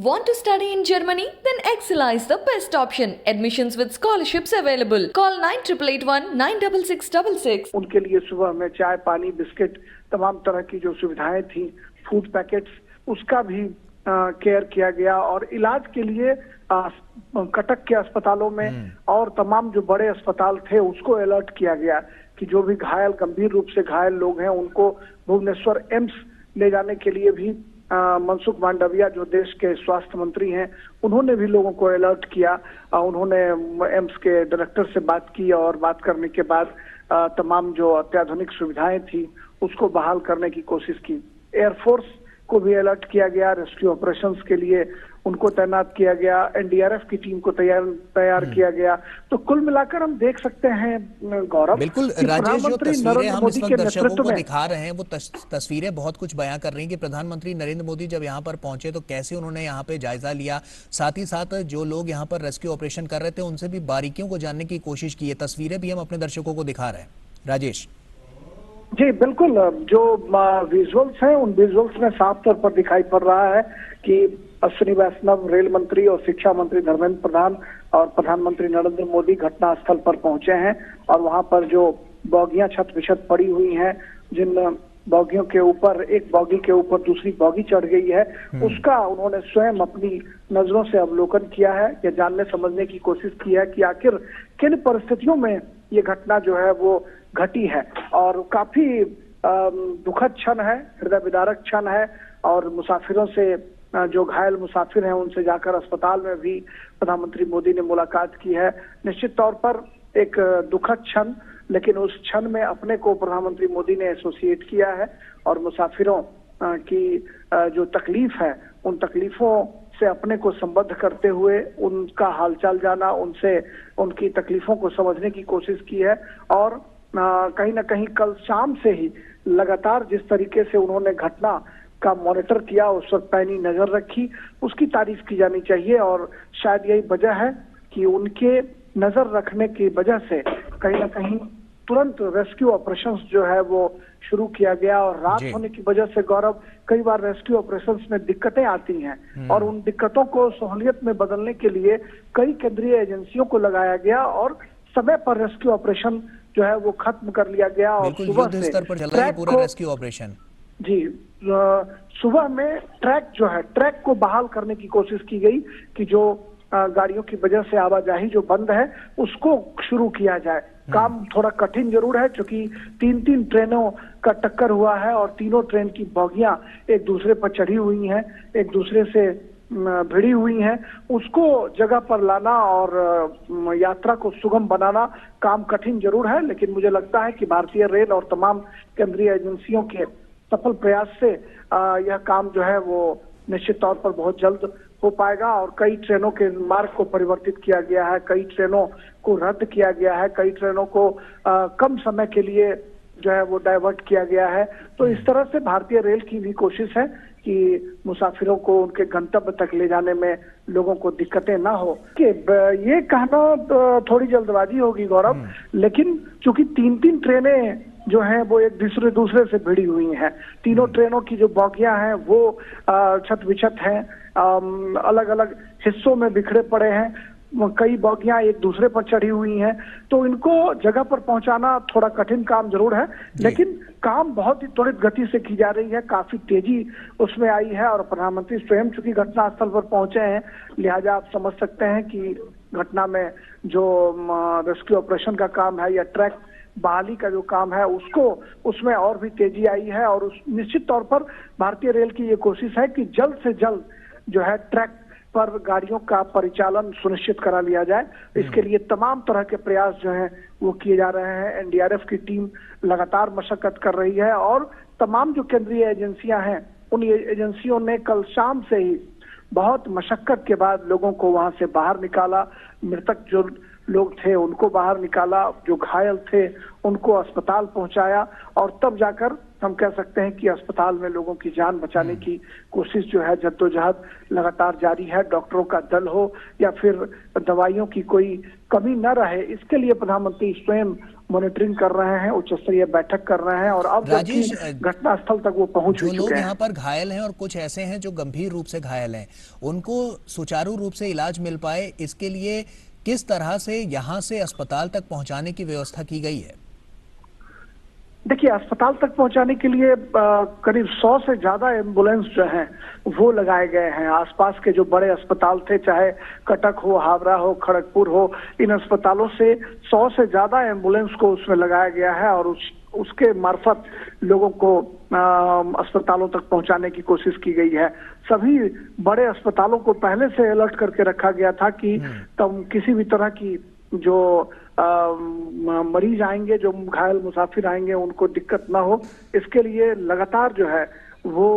Want to study in Germany? Then Excella is the best option. Admissions with scholarships available. Call 9881 96666. उनके लिए सुबह में चाय, पानी, बिस्किट, तमाम तरह की जो सुविधाएं थी, फूड पैकेट्स, उसका भी केयर किया गया। और इलाज के लिए कटक के अस्पतालों में और तमाम जो बड़े अस्पताल थे उसको अलर्ट किया गया कि जो भी घायल, गंभीर रूप से घायल लोग हैं उनको भुवनेश्वर एम्स ले जाने के लिए भी मनसुख मांडविया जो देश के स्वास्थ्य मंत्री हैं उन्होंने भी लोगों को अलर्ट किया। उन्होंने एम्स के डायरेक्टर से बात की और बात करने के बाद तमाम जो अत्याधुनिक सुविधाएं थी उसको बहाल करने की कोशिश की। एयरफोर्स को भी अलर्ट किया गया, रेस्क्यू ऑपरेशंस के लिए उनको तैनात किया गया, एनडीआरएफ की टीम को तैयार किया गया। तो कुल मिलाकर हम देख सकते हैं गौरव, बिल्कुल राजेश, जो तस्वीरें हम इस वक्त दर्शकों को दिखा रहे हैं वो तस्वीरें बहुत कुछ बयां कर रही हैं कि प्रधानमंत्री नरेंद्र मोदी जब यहां पर पहुंचे तो कैसे उन्होंने यहां पे जायजा लिया, साथ ही साथ जो लोग यहां पर रेस्क्यू ऑपरेशन कर रहे थे उनसे भी बारीकियों को जानने की कोशिश की है। तस्वीरें भी हम अपने दर्शकों को दिखा रहे हैं। राजेश जी बिल्कुल, जो विजुअल्स हैं उन विजुअल्स में साफ तौर पर दिखाई पड़ रहा है कि अश्विनी वैष्णव, रेल मंत्री और शिक्षा मंत्री धर्मेंद्र प्रधान और प्रधानमंत्री नरेंद्र मोदी घटनास्थल पर पहुंचे हैं। और वहां पर जो बॉगियां छत बिछत पड़ी हुई हैं, जिन बॉगियों के ऊपर, एक बॉगी के ऊपर दूसरी बॉगी चढ़ गई है, उसका उन्होंने स्वयं अपनी नजरों से अवलोकन किया है। यह जानने समझने की कोशिश की है कि आखिर किन परिस्थितियों में ये घटना जो है वो घटी है। और काफी दुखद क्षण है, हृदय विदारक क्षण है। और मुसाफिरों से, जो घायल मुसाफिर हैं उनसे जाकर अस्पताल में भी प्रधानमंत्री मोदी ने मुलाकात की है। निश्चित तौर पर एक दुखद क्षण, लेकिन उस क्षण में अपने को प्रधानमंत्री मोदी ने एसोसिएट किया है और मुसाफिरों की जो तकलीफ है उन तकलीफों से अपने को संबद्ध करते हुए उनका हालचाल जाना, उनसे उनकी तकलीफों को समझने की कोशिश की है। और कहीं ना कहीं कल शाम से ही लगातार जिस तरीके से उन्होंने घटना का मॉनिटर किया, उस पर पैनी नजर रखी, उसकी तारीफ की जानी चाहिए। और शायद यही वजह है कि उनके नजर रखने की वजह से कहीं ना कहीं तुरंत रेस्क्यू ऑपरेशंस जो है वो शुरू किया गया। और रात होने की वजह से गौरव, कई बार रेस्क्यू ऑपरेशंस में दिक्कतें आती हैं और उन दिक्कतों को सहूलियत में बदलने के लिए कई केंद्रीय एजेंसियों को लगाया गया और समय पर रेस्क्यू ऑपरेशन जो है वो खत्म कर लिया गया। और सुबह से स्तर पर चल रहा है पूरा रेस्क्यू ऑपरेशन। जी, सुबह में ट्रैक को बहाल करने की कोशिश की गई कि जो गाड़ियों की वजह से आवाजाही जो बंद है उसको शुरू किया जाए। काम थोड़ा कठिन जरूर है क्योंकि 3 ट्रेनों का टक्कर हुआ है और तीनों ट्रेन की बोगियां एक दूसरे पर चढ़ी हुई हैं, एक दूसरे से भिड़ी हुई हैं। उसको जगह पर लाना और यात्रा को सुगम बनाना काम कठिन जरूर है, लेकिन मुझे लगता है कि भारतीय रेल और तमाम केंद्रीय एजेंसियों के सफल प्रयास से यह काम जो है वो निश्चित तौर पर बहुत जल्द हो पाएगा। और कई ट्रेनों के मार्ग को परिवर्तित किया गया है, कई ट्रेनों को रद्द किया गया है, कई ट्रेनों को कम समय के लिए जो है वो डाइवर्ट किया गया है। तो इस तरह से भारतीय रेल की भी कोशिश है कि मुसाफिरों को उनके गंतव्य तक ले जाने में लोगों को दिक्कतें ना हो। कि ये कहना थोड़ी जल्दबाजी होगी गौरव, लेकिन चूंकि 3 ट्रेनें जो हैं वो एक दूसरे से भिड़ी हुई हैं, तीनों ट्रेनों की जो बोगियां हैं वो छत बिछत हैं, अलग अलग हिस्सों में बिखरे पड़े हैं, कई बोगियां एक दूसरे पर चढ़ी हुई हैं। तो इनको जगह पर पहुंचाना थोड़ा कठिन काम जरूर है, लेकिन काम बहुत ही त्वरित गति से की जा रही है, काफी तेजी उसमें आई है। और प्रधानमंत्री स्वयं चूंकि घटनास्थल पर पहुंचे हैं, लिहाजा आप समझ सकते हैं कि घटना में जो रेस्क्यू ऑपरेशन का काम है या ट्रैक बहाली का जो काम है उसमें और भी तेजी आई है। और निश्चित तौर पर भारतीय रेल की ये कोशिश है कि जल्द से जल्द जो है ट्रैक पर गाड़ियों का परिचालन सुनिश्चित करा लिया जाए। इसके लिए तमाम तरह के प्रयास जो हैं वो किए जा रहे हैं। एनडीआरएफ की टीम लगातार मशक्कत कर रही है और तमाम जो केंद्रीय एजेंसियां हैं उन एजेंसियों ने कल शाम से ही बहुत मशक्कत के बाद लोगों को वहां से बाहर निकाला। मृतक जो लोग थे उनको बाहर निकाला, जो घायल थे उनको अस्पताल पहुंचाया और तब जाकर हम कह सकते हैं कि अस्पताल में लोगों की जान बचाने की कोशिश जो है, जद्दोजहद लगातार जारी है। डॉक्टरों का दल हो या फिर दवाइयों की कोई कमी न रहे, इसके लिए प्रधानमंत्री स्वयं मॉनिटरिंग कर रहे हैं, उच्च स्तरीय बैठक कर रहे हैं और अब राजेश, घटना स्थल तक वो पहुंच जो चुके लोग हैं। यहाँ पर घायल हैं और कुछ ऐसे हैं जो गंभीर रूप से घायल हैं, उनको सुचारू रूप से इलाज मिल पाए, इसके लिए किस तरह से यहाँ से अस्पताल तक पहुंचाने की व्यवस्था की गई है? देखिए, अस्पताल तक पहुंचाने के लिए करीब 100 से ज्यादा एम्बुलेंस जो हैं वो लगाए गए हैं। आसपास के जो बड़े अस्पताल थे, चाहे कटक हो, हावड़ा हो, खड़गपुर हो, इन अस्पतालों से 100 से ज्यादा एम्बुलेंस को उसमें लगाया गया है और उसके मार्फत लोगों को अस्पतालों तक पहुंचाने की कोशिश की गई है। सभी बड़े अस्पतालों को पहले से अलर्ट करके रखा गया था कि तब किसी भी तरह की जो मरीज आएंगे, जो घायल मुसाफिर आएंगे, उनको दिक्कत ना हो, इसके लिए लगातार जो है वो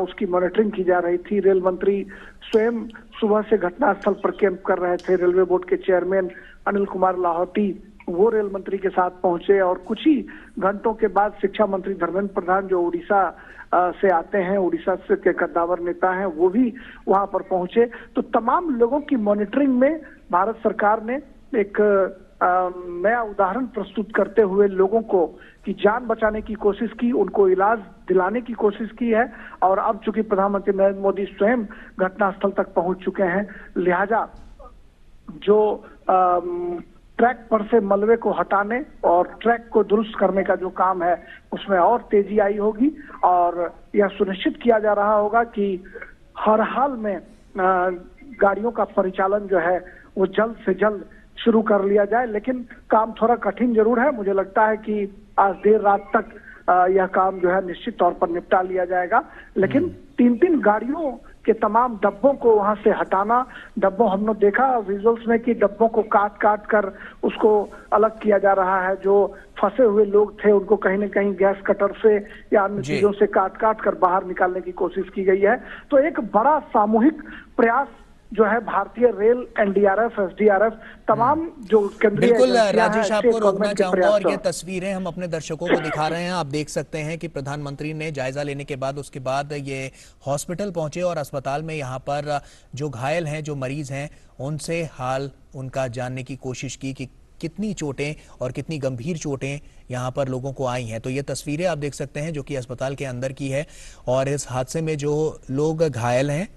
उसकी मॉनिटरिंग की जा रही थी। रेल मंत्री स्वयं सुबह से घटनास्थल पर कैंप कर रहे थे। रेलवे बोर्ड के चेयरमैन अनिल कुमार लाहौटी वो रेल मंत्री के साथ पहुंचे और कुछ ही घंटों के बाद शिक्षा मंत्री धर्मेंद्र प्रधान, जो उड़ीसा से आते हैं, उड़ीसा से के कद्दावर नेता हैं, वो भी वहां पर पहुंचे। तो तमाम लोगों की मॉनिटरिंग में भारत सरकार ने एक नया उदाहरण प्रस्तुत करते हुए लोगों को की जान बचाने की कोशिश की, उनको इलाज दिलाने की कोशिश की है। और अब चूंकि प्रधानमंत्री नरेंद्र मोदी स्वयं घटनास्थल तक पहुंच चुके हैं, लिहाजा जो ट्रैक पर से मलबे को हटाने और ट्रैक को दुरुस्त करने का जो काम है उसमें और तेजी आई होगी और यह सुनिश्चित किया जा रहा होगा कि हर हाल में गाड़ियों का परिचालन जो है वो जल्द से जल्द शुरू कर लिया जाए। लेकिन काम थोड़ा कठिन जरूर है। मुझे लगता है कि आज देर रात तक यह काम जो है निश्चित तौर पर निपटा लिया जाएगा। लेकिन 3-3 गाड़ियों के तमाम डब्बों को वहां से हटाना, डब्बों हमने देखा विजुअल्स में कि डब्बों को काट काट कर उसको अलग किया जा रहा है। जो फंसे हुए लोग थे उनको कहीं न कहीं गैस कटर से या अन्य चीजों से काट काट कर बाहर निकालने की कोशिश की गई है। तो एक बड़ा सामूहिक प्रयास जो है भारतीय रेल, एनडीआरएफ, एसडीआरएफ, तमाम जो केंद्रीय बिल्कुल राजेश, आपको रोकना चाहूंगा और ये तस्वीरें हम अपने दर्शकों को दिखा रहे हैं। आप देख सकते हैं कि प्रधानमंत्री ने जायजा लेने के बाद उसके बाद ये हॉस्पिटल पहुंचे और अस्पताल में यहाँ पर जो घायल हैं, जो मरीज हैं, उनसे हाल उनका जानने की कोशिश की कि कितनी चोटें और कितनी गंभीर चोटें यहाँ पर लोगों को आई हैं। तो ये तस्वीरें आप देख सकते हैं जो कि अस्पताल के अंदर की है और इस हादसे में जो लोग घायल हैं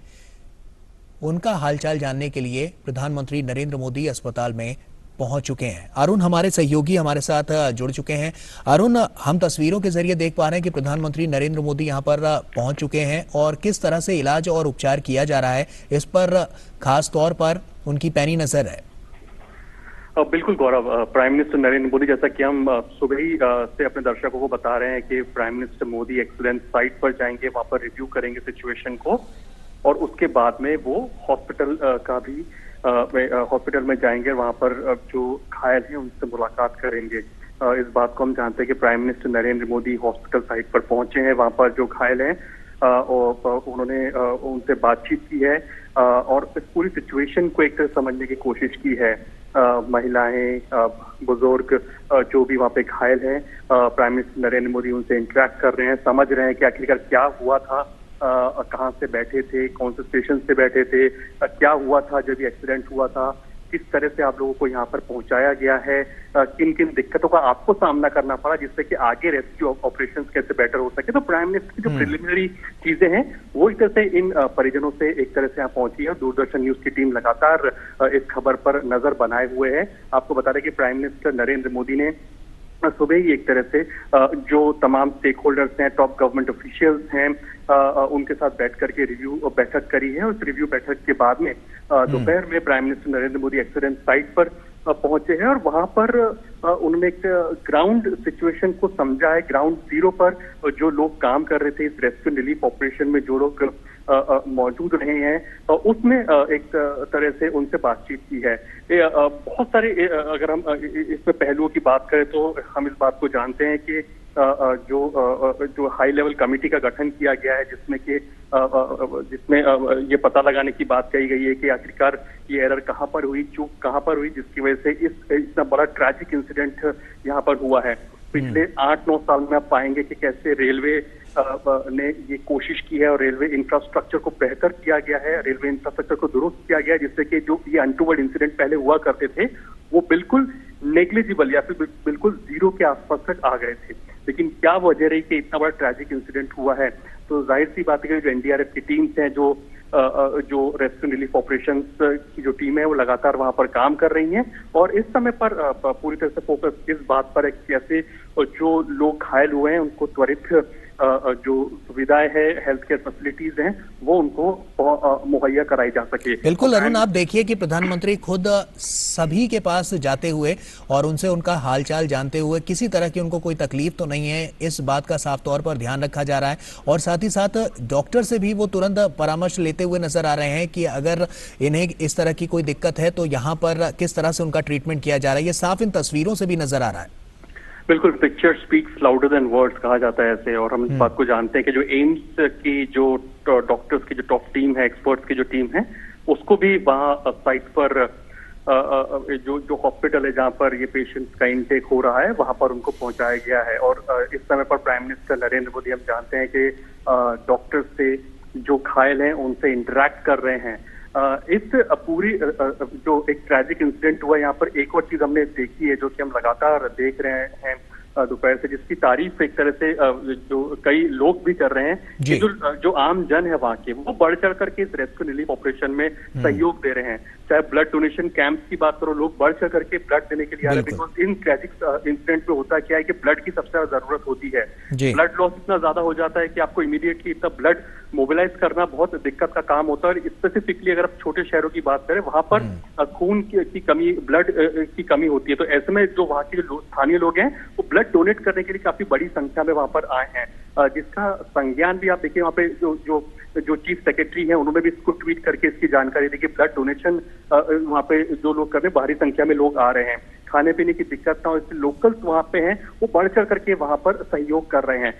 उनका हालचाल जानने के लिए प्रधानमंत्री नरेंद्र मोदी अस्पताल में पहुंच चुके हैं। अरुण हमारे सहयोगी हमारे साथ जुड़ चुके हैं। अरुण, हम तस्वीरों के जरिए देख पा रहे हैं कि प्रधानमंत्री नरेंद्र मोदी यहां पर पहुंच चुके हैं और किस तरह से इलाज और उपचार किया जा रहा है, इस पर खास तौर पर उनकी पैनी नजर है। बिल्कुल गौरव, प्राइम मिनिस्टर नरेंद्र मोदी, जैसा कि हम सुबह ही से अपने दर्शकों को बता रहे हैं कि prime minister Modi accident site पर जाएंगे, वहां पर रिव्यू करेंगे सिचुएशन को और उसके बाद में वो हॉस्पिटल का भी हॉस्पिटल में जाएंगे, वहां पर जो घायल हैं उनसे मुलाकात करेंगे। इस बात को हम जानते हैं कि prime minister Narendra Modi hospital site पर पहुंचे हैं, वहां पर जो घायल हैं और उन्होंने उनसे बातचीत की है और इस पूरी सिचुएशन को एक तरह समझने की कोशिश की है। महिलाएं, बुजुर्ग जो भी वहां पे घायल हैं, प्राइम मिनिस्टर नरेंद्र मोदी उनसे इंटरेक्ट कर रहे हैं, समझ रहे हैं कि आखिरकार क्या हुआ था, कहाँ से बैठे थे, कौन से स्टेशन से बैठे थे, क्या हुआ था जब ये एक्सीडेंट हुआ था, किस तरह से आप लोगों को यहाँ पर पहुंचाया गया है, किन किन दिक्कतों का आपको सामना करना पड़ा जिससे कि आगे रेस्क्यू ऑपरेशंस कैसे बेटर हो सके। तो प्राइम मिनिस्टर की जो प्रिलिमिनरी चीजें हैं वो एक तरह से इन परिजनों से एक तरह से यहाँ पहुंची है। दूरदर्शन न्यूज की टीम लगातार इस खबर पर नजर बनाए हुए है। आपको बता दें कि प्राइम मिनिस्टर नरेंद्र मोदी ने सुबह ही एक तरह से जो तमाम स्टेक होल्डर्स हैं, टॉप गवर्नमेंट ऑफिशियल्स हैं, उनके साथ बैठ करके रिव्यू बैठक करी है। उस रिव्यू बैठक के बाद में दोपहर में prime minister Narendra Modi accident site पर पहुंचे हैं और वहां पर उन्होंने एक ग्राउंड सिचुएशन को समझा है। ग्राउंड जीरो पर जो लोग काम कर रहे थे इस रेस्क्यू रिलीफ ऑपरेशन में, जो लोग मौजूद रहे हैं, उसमें एक तरह से उनसे बातचीत की है। बहुत सारे अगर हम इसमें पहलुओं की बात करें तो हम इस बात को जानते हैं कि जो हाई लेवल कमेटी का गठन किया गया है जिसमें ये पता लगाने की बात कही गई है कि आखिरकार ये एरर कहाँ पर हुई, चूक कहाँ पर हुई, जिसकी वजह से इतना बड़ा ट्रैजिक इंसिडेंट यहाँ पर हुआ है। पिछले 8-9 साल में आप पाएंगे कि कैसे रेलवे ने ये कोशिश की है और रेलवे इंफ्रास्ट्रक्चर को बेहतर किया गया है, रेलवे इंफ्रास्ट्रक्चर को दुरुस्त किया गया है, जिससे कि जो ये अनटूवर्ड इंसिडेंट पहले हुआ करते थे वो बिल्कुल नेग्लिजिबल या फिर बिल्कुल जीरो के आसपास तक आ गए थे। लेकिन क्या वजह रही कि इतना बड़ा ट्रैजिक इंसिडेंट हुआ है? तो जाहिर सी बात है कि जो एनडीआरएफ की टीम्स हैं, जो रेस्क्यू रिलीफ ऑपरेशंस की जो टीम है वो लगातार वहां पर काम कर रही हैं और इस समय पर पूरी तरह से फोकस इस बात पर है कि कैसे जो लोग घायल हुए हैं उनको त्वरित जो सुविधाएं है, हेल्थ केयर फैसिलिटीज हैं, वो उनको मुहैया कराई जा सके। बिल्कुल अरुण, आप देखिए कि प्रधानमंत्री खुद सभी के पास जाते हुए और उनसे उनका हालचाल जानते हुए किसी तरह की उनको कोई तकलीफ तो नहीं है, इस बात का साफ तौर पर ध्यान रखा जा रहा है और साथ ही साथ डॉक्टर से भी वो तुरंत परामर्श लेते हुए नजर आ रहे हैं कि अगर इन्हें इस तरह की कोई दिक्कत है तो यहाँ पर किस तरह से उनका ट्रीटमेंट किया जा रहा है। ये साफ इन तस्वीरों से भी नजर आ रहा है। बिल्कुल, picture speaks louder than words कहा जाता है ऐसे, और हम इस बात को जानते हैं कि जो एम्स की जो डॉक्टर्स की जो टॉप टीम है, एक्सपर्ट्स की जो टीम है, उसको भी वहाँ साइट पर जो हॉस्पिटल है जहाँ पर ये पेशेंट्स का इनटेक हो रहा है वहाँ पर उनको पहुंचाया गया है। और इस समय पर प्राइम मिनिस्टर नरेंद्र मोदी, हम जानते हैं कि डॉक्टर्स से जो घायल हैं उनसे इंटरेक्ट कर रहे हैं। इस पूरी जो एक ट्रैजिक इंसिडेंट हुआ, यहाँ पर एक और चीज हमने देखी है जो कि हम लगातार देख रहे हैं दोपहर से, जिसकी तारीफ एक तरह से जो कई लोग भी कर रहे हैं कि जो आम जन है वहाँ के, वो बढ़ चढ़ करके इस रेस्क्यू रिलीफ ऑपरेशन में सहयोग दे रहे हैं। चाहे ब्लड डोनेशन कैंप की बात करो, लोग बढ़ चढ़ करके ब्लड देने के लिए आ रहे हैं। बिकॉज इन ट्रैजिक इंसिडेंट में होता क्या है कि ब्लड की सबसे ज्यादा जरूरत होती है। ब्लड लॉस इतना ज्यादा हो जाता है कि आपको इमीडिएटली इतना ब्लड मोबिलाइज करना बहुत दिक्कत का काम होता है। और स्पेसिफिकली अगर आप छोटे शहरों की बात करें, वहां पर खून की कमी, ब्लड की कमी होती है। तो ऐसे में जो वहाँ के जो स्थानीय लोग हैं वो ब्लड डोनेट करने के लिए काफी बड़ी संख्या में वहां पर आए हैं, जिसका संज्ञान भी आप देखिए वहाँ पे जो चीफ सेक्रेटरी हैं उन्होंने भी इसको ट्वीट करके इसकी जानकारी दी कि ब्लड डोनेशन वहाँ पे जो लोग कर रहे हैं, भारी संख्या में लोग आ रहे हैं, खाने पीने की दिक्कत ना हो, इसलिए लोकल्स वहाँ पे हैं वो बढ़ चढ़ करके वहाँ पर सहयोग कर रहे हैं।